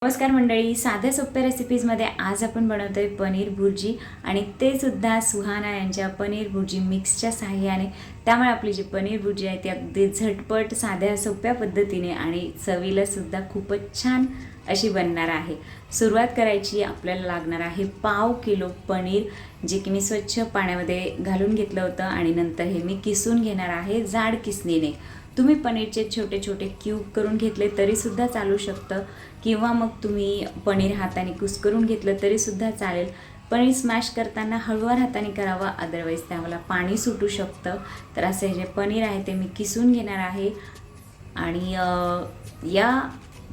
नमस्कार मंडळी, साध्या सोप्या रेसिपीजमध्ये आज आपण बनवतोय पनीर भुर्जी आणि ते सुद्धा सुहाना यांच्या पनीर भुर्जी मिक्सच्या सहाय्याने। त्यामुळे आपली जी पनीर भुर्जी आहे ती अगदी झटपट साध्या सोप्या पद्धतीने आणि चवीला सुद्धा खूपच छान अशी बनणार आहे। सुरुवात करायची आपल्याला लागणार आहे पाव किलो पनीर, जे की मी स्वच्छ पाण्यामध्ये घालून घेतलं होतं आणि नंतर हे मी किसून घेणार आहे जाड किसणीने। तुम्ही पनीरचे छोटे छोटे क्यूब करून घेतले तरी सुद्धा चालू शकतं, किंवा मग तुम्ही पनीर हाताने कुस्करून घेतलं तरी सुद्धा चालेल। पनीर स्मॅश करताना हळूवार हाताने करावा, अदरवाईज त्याला पाणी सुटू शकतं। तर असे जे पनीर आहे ते मी किसून घेणार आहे आणि या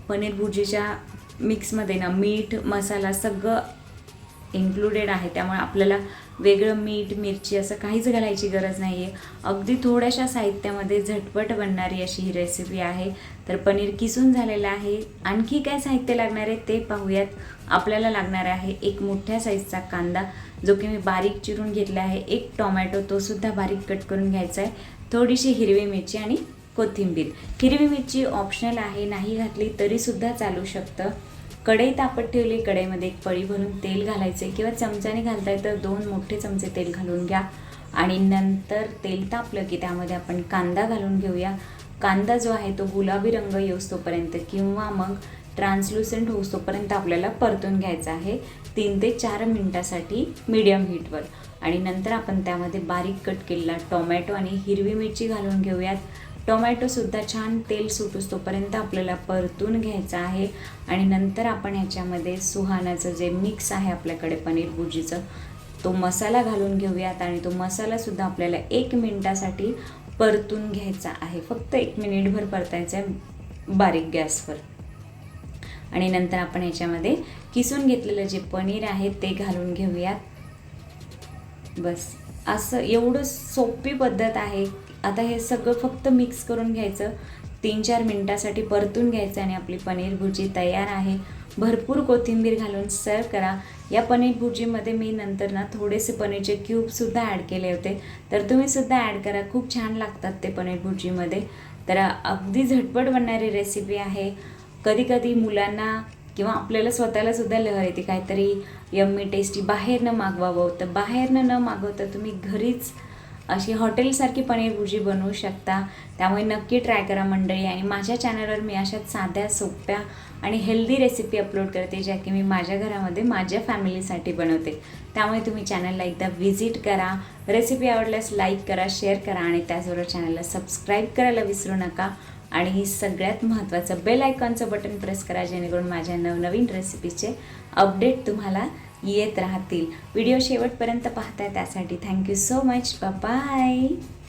पनीर भुर्जीच्या मिक्समध्ये ना मीठ मसाला सगळं इन्क्लुडेड आहे, त्यामुळे आपल्याला वेगळं मीठ मिरची असं काहीच घालायची गरज नाही आहे। अगदी थोड्याशा साहित्यामध्ये झटपट बनणारी अशी ही रेसिपी आहे। तर पनीर किसून झालेलं आहे। आणखी काय साहित्य लागणार आहे ते पाहूयात। आपल्याला लागणार आहे एक मोठ्या साईजचा कांदा, जो की मी बारीक चिरून घेतला आहे। एक टोमॅटो, तो सुद्धा बारीक कट करून घ्यायचा आहे। थोडीशी हिरवी मिरची आणि कोथिंबीर। हिरवी मिरची ऑप्शनल आहे, नाही घातली तरी सुद्धा चालू शकतं। कढई तापत ठेवली, कढईमध्ये एक पळी भरून तेल घालायचे, किंवा चमच्याने घालताय तर 2 मोठे चमचे तेल घालून घ्या आणि नंतर तेल तापलं की त्यामध्ये आपण कांदा घालून घेऊया। कांदा जो आहे तो गुलाबी रंग येऊस्तोपर्यंत किंवा मग ट्रान्सलुसेंट होऊस्तोपर्यंत आपल्याला परतून घ्यायचा आहे 3 ते 4 मिनिटासाठी मीडियम हीटवर। आणि नंतर आपण त्यामध्ये बारीक कट केलेला टोमॅटो आणि हिरवी मिरची घालून घेऊयात। टोमॅटो सुद्धा छान तेल सुटूस्तोपर्यंत आपल्याला परतून घ्यायचं आहे आणि नंतर आपण ह्याच्यामध्ये सुहानाचं जे मिक्स आहे आपल्याकडे पनीर भुर्जीचं, तो मसाला घालून घेऊयात आणि तो मसाला सुद्धा आपल्याला 1 मिनिटासाठी परतून घ्यायचा आहे। फक्त 1 मिनिटभर परतायचं आहे बारीक गॅसवर। आणि नंतर आपण ह्याच्यामध्ये किसून घेतलेलं जे पनीर आहे ते घालून घेऊयात। बस असं एवढं सोपी पद्धत आहे। आता हे सगळं फक्त मिक्स करून घ्यायचं, 3-4 मिनिटासाठी परतून घ्यायचं आणि आपली पनीर भुर्जी तयार आहे। भरपूर कोथिंबीर घालून सर्व करा। या पनीर भुर्जीमध्ये मी नंतर ना थोडेसे पनीरचे क्यूबसुद्धा ॲड केले होते, तर तुम्ही सुद्धा ॲड करा, खूप छान लागतात ते पनीर भुर्जीमध्ये। तर अगदी झटपट बनणारी रेसिपी आहे। कधी कधी मुलांना किंवा आपल्याला स्वतःला सुद्धा लहर येते काहीतरी यम्मी टेस्टी बाहेरनं मागवावं, तर बाहेरनं न मागवता तुम्ही घरीच अशी हॉटेलसारखी पनीर भुर्जी बनवू शकता। त्यामुळे नक्की ट्राय करा मंडळी। आणि माझ्या चॅनलवर मी अशाच साध्या सोप्या आणि हेल्दी रेसिपी अपलोड करते, ज्या की मी माझ्या घरामध्ये माझ्या फॅमिलीसाठी बनवते। त्यामुळे तुम्ही चॅनलला एकदा व्हिजिट करा। रेसिपी आवडल्यास लाईक करा, शेअर करा आणि त्याचबरोबर चॅनलला सबस्क्राईब करायला विसरू नका। आणि सगळ्यात महत्त्वाचं बेल आयकॉनचं बटन प्रेस करा, जेणेकरून माझ्या नवनवीन रेसिपीचे अपडेट तुम्हाला येत राहतील। व्हिडिओ शेवटपर्यंत पाहताय त्यासाठी thank you so much. Bye bye.